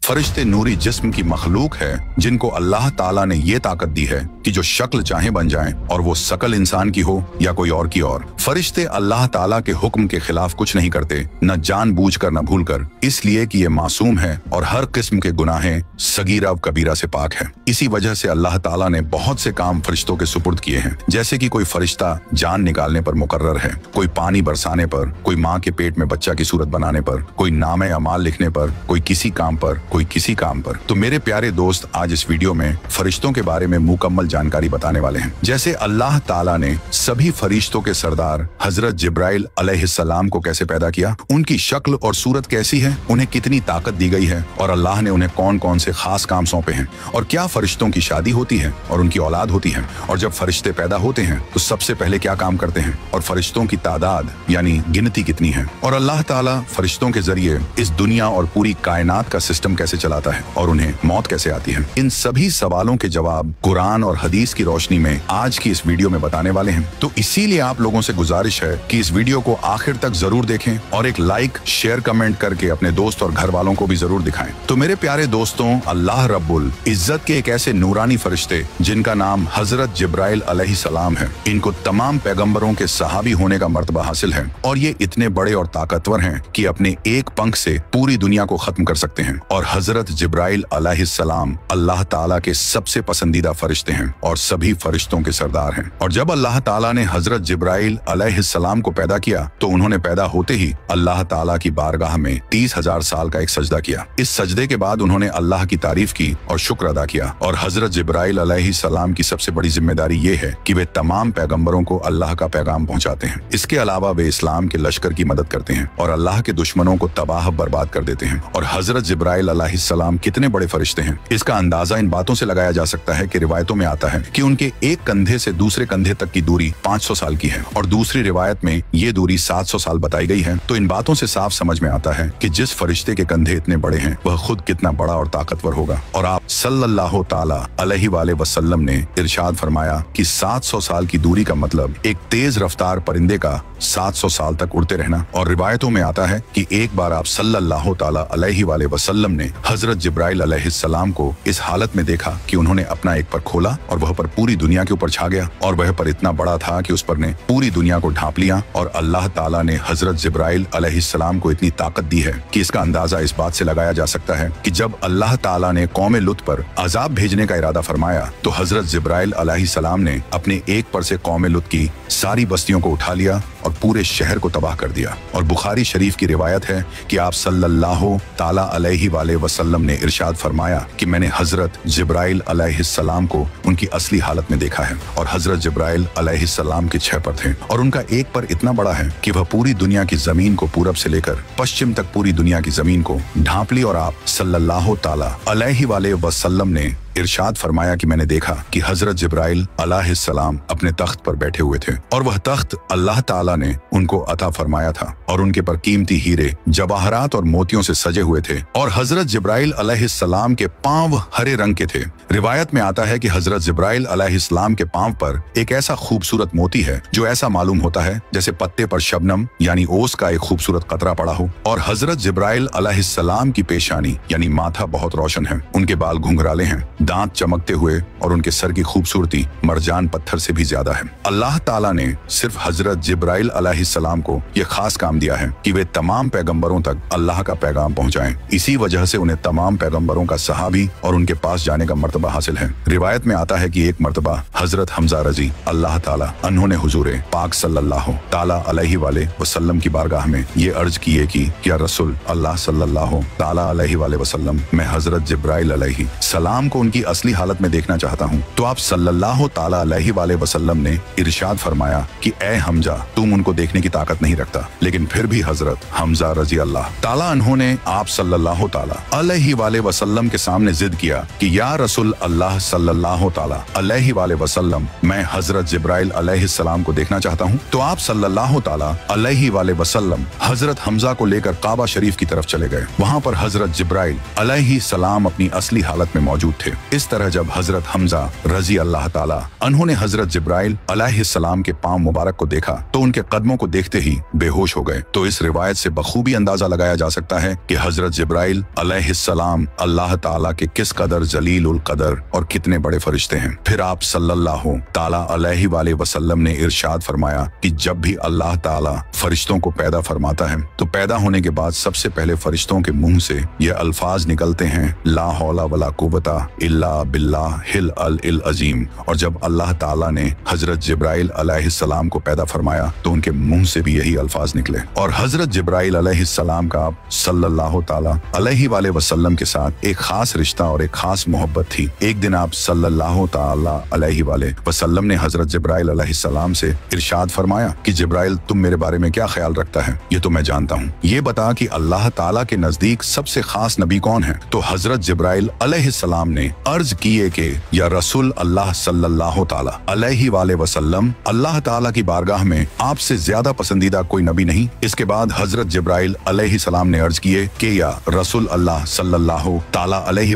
फरिश्ते नूरी जिस्म की मखलूक है जिनको अल्लाह ताला ने ये ताकत दी है कि जो शक्ल चाहे बन जाएं, और वो शकल इंसान की हो या कोई और की और। फरिश्ते अल्लाह ताला के हुक्म के खिलाफ कुछ नहीं करते, न जानबूझकर न भूलकर, इसलिए कि ये मासूम है और हर किस्म के गुनाहें सगीरा व कबीरा से पाक है। इसी वजह से अल्लाह ताला ने बहुत से काम फरिश्तों के सुपुर्द किए हैं, जैसे कि कोई फरिश्ता जान निकालने पर मुकर्रर है, कोई पानी बरसाने पर, कोई माँ के पेट में बच्चा की सूरत बनाने पर, कोई नामे अमाल लिखने पर, कोई किसी काम पर, कोई किसी काम पर। तो मेरे प्यारे दोस्त, आज इस वीडियो में फरिश्तों के बारे में मुकम्मल जानकारी बताने वाले हैं। जैसे अल्लाह ताला ने सभी फरिश्तों के सरदार हजरत जिब्राइल अलैहिस्सलाम को कैसे पैदा किया, उनकी शक्ल और सूरत कैसी है, उन्हें कितनी ताकत दी गई है, और अल्लाह ने उन्हें कौन कौन से खास काम सौंपे हैं, और क्या फरिश्तों की शादी होती है और उनकी औलाद होती है, और जब फरिश्ते पैदा होते हैं तो सबसे पहले क्या काम करते हैं, और फरिश्तों की तादाद यानी गिनती कितनी है, और अल्लाह ताला फरिश्तों के जरिए इस दुनिया और पूरी कायनात का सिस्टम कैसे चलाता है, और उन्हें मौत कैसे आती है। इन सभी सवालों के जवाब कुरान और हदीस की रोशनी में आज की इस वीडियो में बताने वाले हैं। तो इसीलिए आप लोगों से गुजारिश है कि इस वीडियो को आखिर तक जरूर देखें और एक लाइक, शेयर, कमेंट करके अपने दोस्त और घर वालों को भी जरूर दिखाएं। तो मेरे प्यारे दोस्तों, अल्लाह रब्बुल इज्जत के एक ऐसे नूरानी फरिश्ते जिनका नाम हजरत जिब्राइल अलैहिस्सलाम है, इनको तमाम पैगंबरों के सहाबी होने का मर्तबा हासिल है, और ये इतने बड़े और ताकतवर हैं कि अपने एक पंख से पूरी दुनिया को खत्म कर सकते हैं। और हजरत जिब्राइल अलैहिस्सलाम अल्लाह ताला के सबसे पसंदीदा फरिश्ते हैं और सभी फरिश्तों के सरदार हैं। और जब अल्लाह ताला ने हजरत जिब्राइल अलैहिस्सलाम को पैदा किया तो उन्होंने पैदा होते ही अल्लाह ताला की बारगाह में 30,000 साल का एक सजदा किया। इस सजदे के बाद उन्होंने अल्लाह की तारीफ की और शुक्र अदा किया। और हजरत जिब्राइल अलैहिस्सलाम की सबसे बड़ी जिम्मेदारी ये है कि वे तमाम पैगंबरों को अल्लाह का पैगाम पहुंचाते हैं। इसके अलावा वे इस्लाम के लश्कर की मदद करते हैं और अल्लाह के दुश्मनों को तबाह बर्बाद कर देते हैं। और हजरत जिब्राइल अलैहिस्सलाम कितने बड़े फरिश्ते हैं, इसका अंदाजा इन बातों से लगाया जा सकता है कि रिवायतों में आता है कि उनके एक कंधे से दूसरे कंधे तक की दूरी 500 साल की है, और दूसरी रिवायत में ये दूरी 700 साल बताई गई है। तो इन बातों से साफ समझ में आता है कि जिस फरिश्ते के कंधे इतने बड़े हैं वह खुद कितना बड़ा और ताकतवर होगा। और आप सल्लल्लाहु ताला अलैहि वसल्लम ने इरशाद फरमाया कि 700 साल की दूरी का मतलब एक तेज रफ्तार परिंदे का 700 साल तक उड़ते रहना। और रिवायतों में आता है कि एक बार आप सल्लल्लाहु ताला अलैहि वसल्लम ने हजरत जिब्राइल अलैहिस्सलाम को इस हालत में देखा कि उन्होंने अपना एक पर खोला और वह पर पूरी दुनिया के ऊपर छा गया, और वह पर इतना बड़ा था कि उस पर ने पूरी दुनिया को ढांप लिया। और अल्लाह ताला ने हजरत जिब्राइल अलैहिस्सलाम को इतनी ताकत दी है कि इसका अंदाजा इस बात से लगाया जा सकता है कि जब अल्लाह ताला ने कौम लुत पर अजाब भेजने का इरादा फरमाया तो हजरत जिब्राइल अलैहिस्सलाम ने अपने एक पर से कौम लुत की सारी बस्तियों को उठा लिया और पूरे शहर को तबाह कर दिया। और बुखारी शरीफ की रिवायत है कि आप सल्लल्लाहु ताला अलैहि वसल्लम ने इरशाद फरमाया कि मैंने हजरत जिब्राइल अलैहिस्सलाम को उनकी असली हालत में देखा है, और हजरत जिब्राइल अलैहिस्सलाम के 6 पर थे, और उनका एक पर इतना बड़ा है कि वह पूरी दुनिया की जमीन को पूरब से लेकर पश्चिम तक पूरी दुनिया की जमीन को ढांप ली। और आप सल्लल्लाहु ताला अलैहि वसल्लम ने इरशाद फरमाया कि मैंने देखा कि हजरत जिब्राइल अलैहिस्सलाम अपने तख्त पर बैठे हुए थे, और वह तख्त अल्लाह ताला ने उनको अता फरमाया था, और उनके पर कीमती हीरे, जवाहरात और मोतियों से सजे हुए थे। और हजरत जिब्राइल अलैहिस्सलाम के पांव हरे रंग के थे। रिवायत में आता है कि हजरत जिब्राइल अलैहिस्सलाम के पांव पर एक ऐसा खूबसूरत मोती है जो ऐसा मालूम होता है जैसे पत्ते पर शबनम यानी ओस का एक खूबसूरत कतरा पड़ा हो। और हजरत जिब्राइल अलैहिस्सलाम की पेशानी यानी माथा बहुत रोशन है, उनके बाल घुंघराले हैं, दांत चमकते हुए, और उनके सर की खूबसूरती मरजान पत्थर से भी ज्यादा है। अल्लाह ताला ने सिर्फ हजरत जिब्राइल अलैहिस्सलाम को यह खास काम दिया है कि वे तमाम पैगंबरों तक अल्लाह का पैगाम पहुंचाएं। इसी वजह से उन्हें तमाम पैगंबरों का सहाबी और उनके पास जाने का मर्तबा हासिल है। रिवायत में आता है कि एक मर्तबा हजरत हमजा रजी अल्लाह ताला अन्होंने हुजूरे पाक सल्लल्लाहु ताला अलैहि वसल्लम की बारगाह में ये अर्ज किए कि या रसूल अल्लाह सल्लल्लाहु ताला अलैहि वसल्लम, मैं हजरत जिब्राइल अलैहि सलाम को की असली हालत में देखना चाहता हूँ। तो आप सल्लल्लाहु ताला अलैहि वसल्लम ने इरशाद फरमाया कि ए हमजा, तुम उनको देखने की ताकत नहीं रखता। लेकिन फिर भी हजरत हमजा रजी अल्लाह ताला अन्होंने आप सल्लल्लाहु ताला अलैहि वसल्लम के सामने जिद किया कि या रसूल अल्लाह सल्लल्लाहु ताला अलैहि वसल्लम, मैं हजरत जिब्राइल अलैहिस्सलाम को देखना चाहता हूँ। तो आप सल्लल्लाहु ताला अलैहि वसल्लम हजरत हमजा को लेकर काबा शरीफ की तरफ चले गए। वहाँ पर हजरत जिब्राइल अलैहिस्सलाम अपनी असली हालत में मौजूद थे। इस तरह जब हजरत हमजा रजी अल्लाह ताला अन्हों ने हजरत जिब्राइल अलैहिस्सलाम के पांव मुबारक को देखा तो उनके कदमों को देखते ही बेहोश हो गए। तो इस रिवायत से बखूबी अंदाजा लगाया जा सकता है कि हजरत जिब्राइल अलैहिस्सलाम अल्लाह ताला के किस कदर जलील उल कदर और कितने बड़े फरिश्ते हैं। फिर आप सल्लल्लाहु ताला अलैहि वसल्लम ने इरशाद फरमाया कि जब भी अल्लाह ताला फरिश्तों को पैदा फरमाता है तो पैदा होने के बाद सबसे पहले फरिश्तों के मुंह से ये अल्फाज निकलते हैं, ला हौला वला कुव्वता इल्ला बिल्लाह हिल अल इल अजीम। और जब अल्लाह ताला ने हजरत जिब्राइल अलैहिस्सलाम को पैदा फरमाया तो उनके मुंह से भी यही अल्फाज निकले। और हजरत जिब्राइल अलैहिस्सलाम का सल्लल्लाहु ताला अलैहि वसल्लम के साथ एक खास रिश्ता और एक खास मोहब्बत थी। एक दिन आप सल्लल्लाहु ताला अलैहि वसल्लम ने हजरत जिब्राइल अलैहिस्सलाम से इरशाद फरमाया कि जिब्राइल तुम मेरे बारे में क्या ख्याल रखता है, ये तो मैं जानता हूँ, ये बता कि अल्लाह ताला के नजदीक सबसे खास नबी कौन है। तो हजरत जिब्राइल अलैहिस्सलाम ने अर्ज किए कि या रसूल अल्लाह सल्लल्लाहु ताला अलैहि वसल्लम, अल्लाह ताला की बारगाह में आपसे ज्यादा पसंदीदा कोई नबी नहीं। इसके बाद हजरत जिब्राइल अलैहिस्सलाम ने अर्ज किए कि या रसूल अल्लाह सल्लल्लाहु ताला अलैहि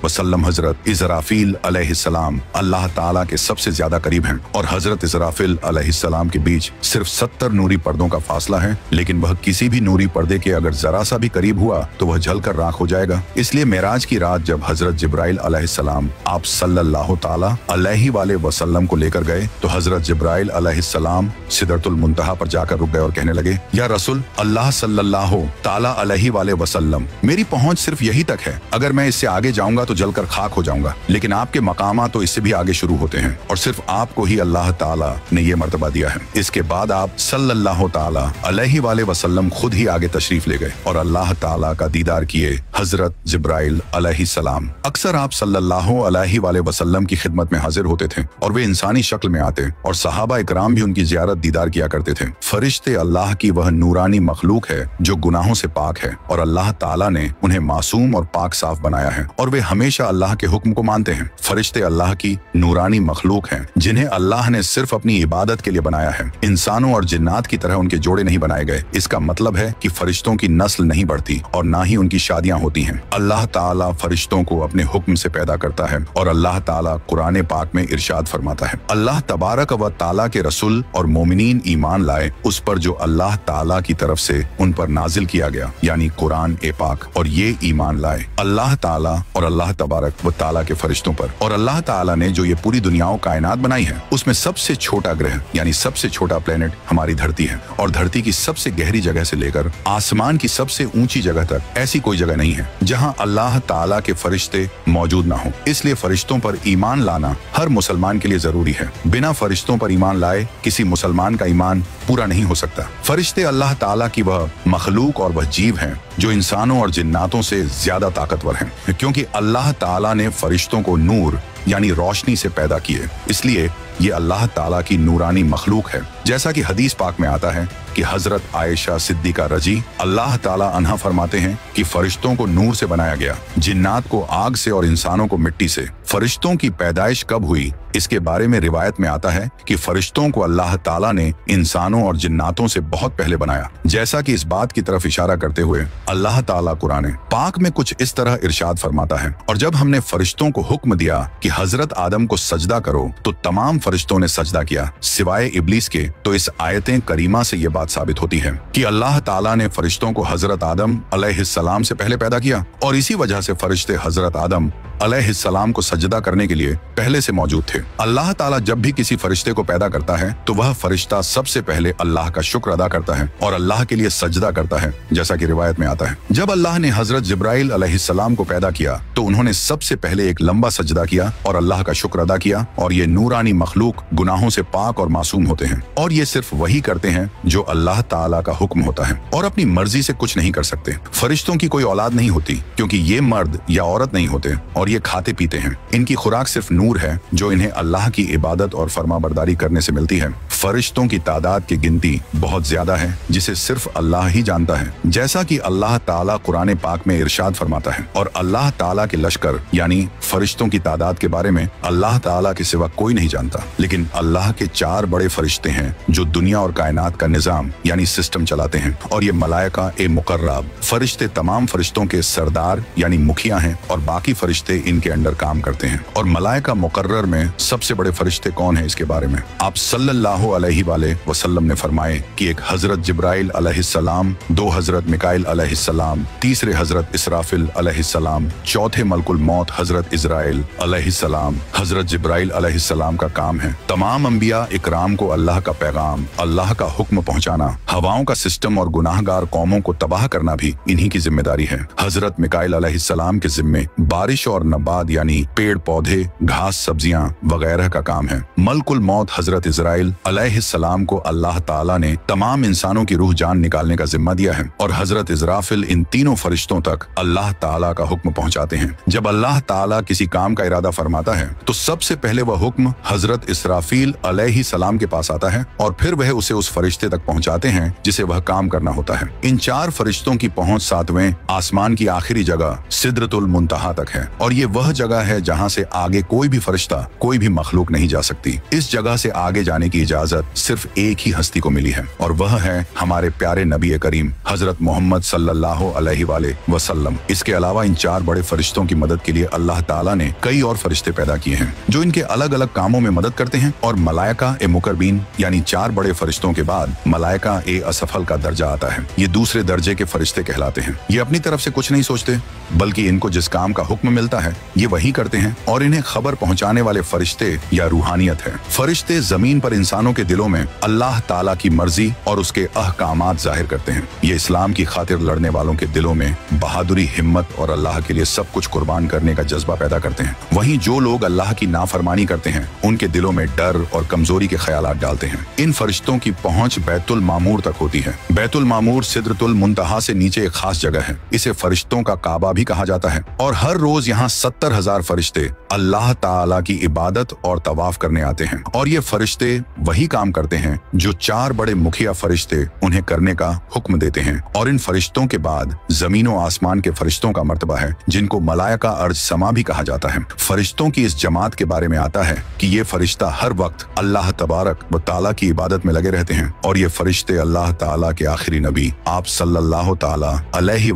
वसल्लम, हजरत इज़राफील अलैहिस्सलाम अल्लाह ताला के सबसे ज्यादा करीब हैं और हजरत इज़राफील अलैहिस्सलाम के बीच सिर्फ 70 नूरी पर्दों का फासला है, लेकिन वह किसी भी नूरी पर्दे के अगर जरा सा भी करीब हुआ तो वह जलकर राख हो जाएगा। इसलिए मेराज की रात जब हजरत जिब्राइल अलैहिस्सलाम आप सल्लल्लाहु ताला अलैहि वसल्लम को लेकर गए तो हजरत जिब्राइल अलैहिस्सलाम सिदरतुल मुंतहा पर जाकर रुक गए और कहने लगे, या रसूल अल्लाह सल्लल्लाहु ताला अलैहि वसल्लम, मेरी पहुंच सिर्फ यही तक है, अगर मैं इससे आगे जाऊंगा तो जलकर खाक हो जाऊंगा, लेकिन आपके मकामा तो इससे भी आगे शुरू होते हैं और सिर्फ आपको ही अल्लाह ताला ने ये मर्तबा दिया है। इसके बाद आप सल्लल्लाहु ताला अलैहि वसल्लम खुद ही आगे तशरीफ ले गए और अल्लाह ताला का दीदार किए हजरत जिब्राइल अलैहिस्सलाम। अक्सर आप सल्लल्लाहु अलैहि वसल्लम की खिदमत में हाजिर होते थे और वे इंसानी शक्ल में आते और सहाबा इकराम भी उनकी जियारत दीदार किया करते थे। फरिश्ते अल्लाह की वह नूरानी मखलूक है जो गुनाहों से पाक है और अल्लाह ताला ने उन्हें मासूम और पाक साफ बनाया है और वे हमेशा अल्लाह के हुक्म को मानते हैं। फरिश्ते अल्लाह की नूरानी मखलूक हैं जिन्हें अल्लाह ने सिर्फ अपनी इबादत के लिए बनाया है। इंसानों और जिन्नात की तरह उनके जोड़े नहीं बनाए गए। इसका मतलब है कि फरिश्तों की नस्ल नहीं बढ़ती और ना ही उनकी शादियां होती हैं। अल्लाह ताला फरिश्तों को अपने हुक्म से पैदा करता है और अल्लाह ताला कुरान पाक में इरशाद फरमाता है, अल्लाह तबारक व ताला के रसूल और मोमिनीन ईमान लाए उस पर जो अल्लाह ताला की तरफ से उन पर नाजिल किया गया, यानी कुरान पाक, और ये ईमान लाए अल्लाह ताला और अल्लाह तबारक व ताला के फरिश्तों पर। और अल्लाह ताला ने जो ये पूरी दुनिया कायनात बनाई है उसमें सबसे छोटा ग्रह यानी सबसे छोटा प्लेनेट हमारी धरती है और धरती की सबसे गहरी जगह से लेकर आसमान की सबसे ऊंची जगह तक ऐसी कोई जगह नहीं है जहां अल्लाह ताला के फरिश्ते मौजूद ना हो। इसलिए फरिश्तों पर ईमान लाना हर मुसलमान के लिए जरूरी है। बिना फरिश्तों पर ईमान लाए किसी मुसलमान का ईमान पूरा नहीं हो सकता। फरिश्ते अल्लाह ताला की वह मखलूक और वह जीव हैं जो इंसानों और जिन्नातों से ज्यादा ताकतवर हैं, क्योंकि अल्लाह ताला ने फरिश्तों को नूर यानी रोशनी से पैदा किए, इसलिए ये अल्लाह ताला की नूरानी मखलूक है। जैसा कि हदीस पाक में आता है कि हजरत आयशा सिद्दीका रजी अल्लाह ताला अन्हा फरमाते हैं कि फरिश्तों को नूर से बनाया गया, जिन्नात को आग से और इंसानों को मिट्टी से। फरिश्तों की पैदाइश कब हुई इसके बारे में रिवायत में आता है कि फरिश्तों को अल्लाह ताला ने इंसानों और जिन्नातों से बहुत पहले बनाया। जैसा कि इस बात की तरफ इशारा करते हुए अल्लाह ताला कुरान पाक में कुछ इस तरह इरशाद फरमाता है, और जब हमने फरिश्तों को हुक्म दिया कि हजरत आदम को सजदा करो तो तमाम फरिश्तों ने सजदा किया सिवाय इब्लीस के। तो इस आयतें करीमा से ये बात साबित होती है कि अल्लाह ताला ने फरिश्तों को हजरत आदम अलैहिस्सलाम से पहले पैदा किया और इसी वजह से फरिश्ते हजरत आदम अलैहिस्सलाम को सजदा करने के लिए पहले से मौजूद थे। अल्लाह ताला जब भी किसी फरिश्ते को पैदा करता है तो वह फरिश्ता सबसे पहले अल्लाह का शुक्र अदा करता है और अल्लाह के लिए सजदा करता है, जैसा कि रिवायत में आता है। जब अल्लाह ने हजरत जिब्राइल अलैहिस्सलाम को पैदा किया तो उन्होंने सबसे पहले एक लंबा सजदा किया और अल्लाह का शुक्र अदा किया। और ये नूरानी मखलूक गुनाहों से पाक और मासूम होते हैं और ये सिर्फ वही करते हैं जो अल्लाह ताला का हुक्म होता है और अपनी मर्जी से कुछ नहीं कर सकते। फरिश्तों की कोई औलाद नहीं होती क्योंकि ये मर्द या औरत नहीं होते और ये खाते पीते हैं। इनकी खुराक सिर्फ नूर है जो इन्हें अल्लाह की इबादत और फरमाबरदारी करने से मिलती है। फरिश्तों की तादाद की गिनती बहुत ज्यादा है जिसे सिर्फ अल्लाह ही जानता है, जैसा कि अल्लाह ताला कुरान पाक में इरशाद फरमाता है। और अल्लाह ताला के लश्कर यानी फरिश्तों की तादाद के बारे में अल्लाह ताला के सिवा कोई नहीं जानता, लेकिन अल्लाह के 4 बड़े फरिश्ते हैं जो दुनिया और कायनात का निजाम यानी सिस्टम चलाते हैं। और ये मलाइका ए मुकर्रब फरिश्ते तमाम फरिश्तों के सरदार यानी मुखिया हैं और बाकी फरिश्ते इनके अंडर काम करते हैं। और मलाइका मुकर्रर में सबसे बड़े फरिश्ते कौन हैं, इसके बारे में आप सल्लल्लाहु अलैहि वसल्लम ने फरमाए कि एक हजरत जिब्राइल अलैहिस्सलाम, दो हजरत मिकाइल अलैहिस्सलाम, तीसरे हजरत इसराफिल अलैहिस्सलाम, चौथे मलकुल मौत हजरत इजराइल अलैहिस्सलाम। हजरत जिब्राइल अलैहिस्सलाम का काम है तमाम अंबिया इकराम को अल्लाह का पैगाम, अल्लाह का हुक्म पहुंचाना। हवाओं का सिस्टम और गुनाहगार कौमों को तबाह करना भी इन्हीं की जिम्मेदारी है। हजरत मिकाइल अलैहिस्सलाम के जिम्मे बारिश और नबात यानी पेड़ पौधे, घास, सब्जियां वगैरह का काम है। मलकुल मौत हजरत इजराइल अलैहिस्सलाम को अल्लाह ताला ने तमाम इंसानों की रूह जान निकालने का जिम्मा दिया है और हजरत इजराफिल इन तीनों फरिश्तों तक अल्लाह ताला का हुक्म पहुंचाते हैं। जब अल्लाह ताला किसी काम का इरादा फरमाता है तो सबसे पहले वह हुक्म हजरत इसराफिल अलैहिस्सलाम के पास आता है और फिर वह उसे उस फरिश्ते तक पहुंचाते हैं जिसे वह काम करना होता है। इन चार फरिश्तों की पहुंच सातवें आसमान की आखिरी जगह सिदरतुल मुंतहा तक है और ये वह जगह है जहां से आगे कोई भी फरिश्ता, कोई भी मखलूक नहीं जा सकती। इस जगह से आगे जाने की इजाजत सिर्फ एक ही हस्ती को मिली है और वह है हमारे प्यारे नबी करीम हजरत मोहम्मद सल्लल्लाहु अलैहि वसल्लम। इसके अलावा इन चार बड़े फरिश्तों की मदद के लिए अल्लाह ताला ने कई और फरिश्ते पैदा किए हैं जो इनके अलग अलग कामों में मदद करते हैं। और मलाइका ए मुकर्रबीन यानी चार बड़े फरिश्तों के बाद मलाइका ए असफल का दर्जा आता है। ये दूसरे दर्जे के फरिश्ते कहलाते हैं। ये अपनी तरफ से कुछ नहीं सोचते बल्कि इनको जिस काम का हुक्म मिलता है ये वही करते हैं और इन्हें खबर पहुंचाने वाले फरिश्ते या रूहानियत है। फरिश्ते जमीन पर इंसानों के दिलों में अल्लाह ताला की मर्जी और उसके अहकामात जाहिर करते हैं। ये इस्लाम की खातिर लड़ने वालों के दिलों में बहादुरी, हिम्मत और अल्लाह के लिए सब कुछ कुर्बान करने का जज्बा पैदा करते हैं। वहीं जो लोग अल्लाह की नाफरमानी करते हैं उनके दिलों में डर और कमजोरी के ख्यालात डालते हैं। इन फरिश्तों की पहुंच बैतुल मामूर तक होती है। बैतुल मामूर सिदरतुल मुंतहा से नीचे एक खास जगह है। इसे फरिश्तों का काबा भी कहा जाता है और हर रोज यहाँ 70,000 फरिश्ते अल्लाह ताला की इबादत और तवाफ करने आते हैं। और ये फरिश्ते वही काम करते हैं जो चार बड़े मुखिया फरिश्ते उन्हें करने का हुक्म देते हैं। और इन फरिश्तों के बाद जमीन और आसमान के फरिश्तों का मर्तबा है जिनको मलाइका अर्ज समा भी कहा जाता है। फरिश्तों की इस जमात के बारे में आता है कि ये फरिश्ता हर वक्त अल्लाह तबारक व ताला की इबादत में लगे रहते हैं और ये फरिश्ते अल्लाह ताला के आखिरी नबी आप सल्लल्लाहु ताला अलैहि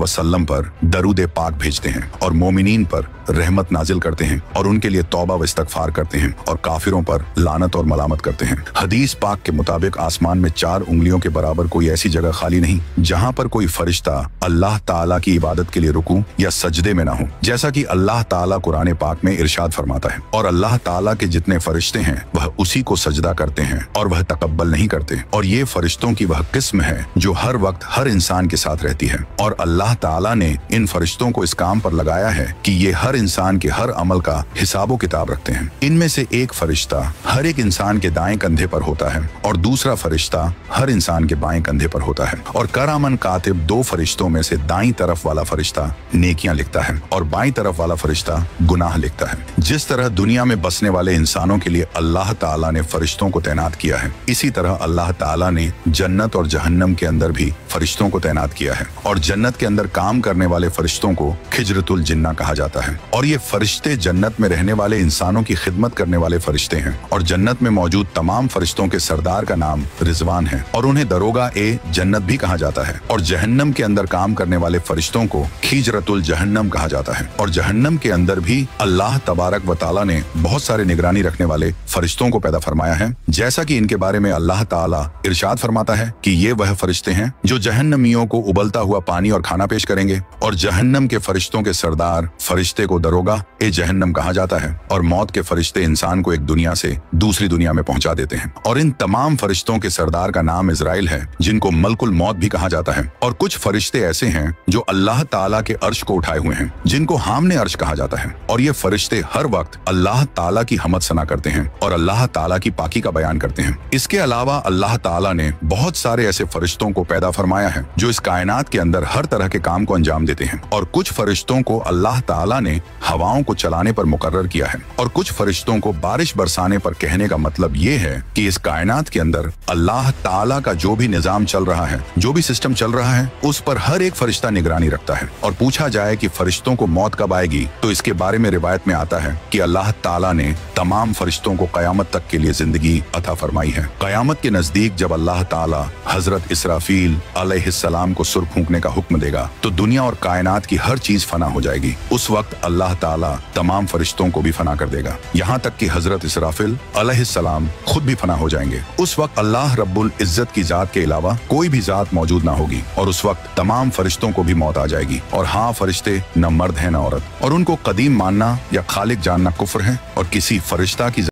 वसल्लम पर दरूद पाक भेजते हैं और मोमिनीन पर रहमत नाजिल करते हैं और उनके लिए तौबा व इस्तगफार करते हैं और काफिरों पर लानत और मलामत करते हैं। हदीस पाक के मुताबिक आसमान में 4 उंगलियों के बराबर कोई ऐसी जगह खाली नहीं जहां पर कोई फरिश्ता अल्लाह ताला की इबादत के लिए रुकू या सजदे में ना हो, जैसा कि अल्लाह ताला कुरान पाक में इरशाद फरमाता है। और अल्लाह ताला के जितने फरिश्ते हैं वह उसी को सजदा करते हैं और वह तकब्बल नहीं करते। और ये फरिश्तों की वह किस्म है जो हर वक्त हर इंसान के साथ रहती है और अल्लाह ताला ने इन फरिश्तों को इस काम पर लगाया है कि ये हर इंसान के हर अमल का हिसाबो किताब रखते हैं। इनमें से एक फरिश्ता हर एक इंसान के दाएं कंधे पर होता है और दूसरा फरिश्ता हर इंसान के बाएं कंधे पर होता है। और करामन कातिब 2 फरिश्तों में से दाईं तरफ वाला फरिश्ता नेकियां लिखता है और बाईं तरफ वाला फरिश्ता गुनाह लिखता है। जिस तरह दुनिया में बसने वाले इंसानों के लिए अल्लाह ताला ने फरिश्तों को तैनात किया है, इसी तरह अल्लाह ताला ने जन्नत और जहन्नम के अंदर भी फरिश्तों को तैनात किया है। और जन्नत के अंदर काम करने वाले फरिश्तों को खिजरतुल जिन्ना कहा जाता है। और ये फरिश्ते जन्नत में रहने वाले इंसानों की खिदमत करने वाले फरिश्ते हैं। और जन्नत में मौजूद तमाम फरिश्तों के सरदार का नाम रिजवान है और उन्हें दरोगा ए जन्नत भी कहा जाता है। और जहन्नम के अंदर काम करने वाले फरिश्तों को खिजरतुल जहन्नम कहा जाता है। और जहन्नम के अंदर भी अल्लाह तबारक व ताला ने बहुत सारे निगरानी रखने वाले फरिश्तों को पैदा फरमाया है, जैसा कि इनके बारे में अल्लाह ताला इरशाद फरमाता है कि ये वह फरिश्ते हैं जो जहन्नमियों को उबलता हुआ पानी और खाना पेश करेंगे। और जहन्नम के फरिश्तों के सरदार फरिश्ते को दरोगा ए जहन्नम कहा जाता है। और मौत के फरिश्ते इंसान को एक दुनिया से दूसरी दुनिया में पहुंचा देते हैं। और इन तमाम फरिश्तों के सरदार का नाम इजराइल है, जिनको मलकुल मौत भी कहा जाता है। और कुछ फरिश्ते ऐसे हैं जो अल्लाह ताला के अर्श को उठाए हुए हैं, जिनको हामने अर्श कहा जाता है। और ये फरिश्ते हर वक्त अल्लाह ताला की हमद सना करते हैं और अल्लाह ताला की पाकी का बयान करते हैं। इसके अलावा अल्लाह ताला ने बहुत सारे ऐसे फरिश्तों को पैदा फरमाया है जो इस कायनात के अंदर हर तरह के काम को अंजाम देते हैं। और कुछ फरिश्तों को अल्लाह ताला ने हवाओं को चलाने पर मुकर्रर किया है और कुछ फरिश्तों को बारिश बरसाने पर। कहने का मतलब ये है कि इस कायनात के अंदर अल्लाह ताला का जो भी निजाम चल रहा है, जो भी सिस्टम चल रहा है, उस पर हर एक फरिश्ता निगरानी रखता है। और पूछा जाए कि फरिश्तों को मौत कब आएगी तो इसके बारे में रिवायत में आता है कि अल्लाह ताला ने तमाम फरिश्तों को कयामत तक के लिए जिंदगी अता फरमाई है। कयामत के नजदीक जब अल्लाह ताला हजरत इसराफील अलैहिस्सलाम को सुर फूंकने का हुक्म देगा तो दुनिया और कायनात की हर चीज फना हो जाएगी। उस वक्त अल्लाह ताला तमाम फरिश्तों को भी फना कर देगा, यहाँ तक कि हजरत इसराफिल अलैहिस्सलाम खुद भी फना हो जाएंगे। उस वक्त अल्लाह रब्बुल इज्जत की जात के अलावा कोई भी जात मौजूद ना होगी और उस वक्त तमाम फरिश्तों को भी मौत आ जाएगी। और हाँ, फरिश्ते न मर्द है न औरत, और उनको कदीम मानना या खालिक जानना कुफ्र है, और किसी फरिश्ता की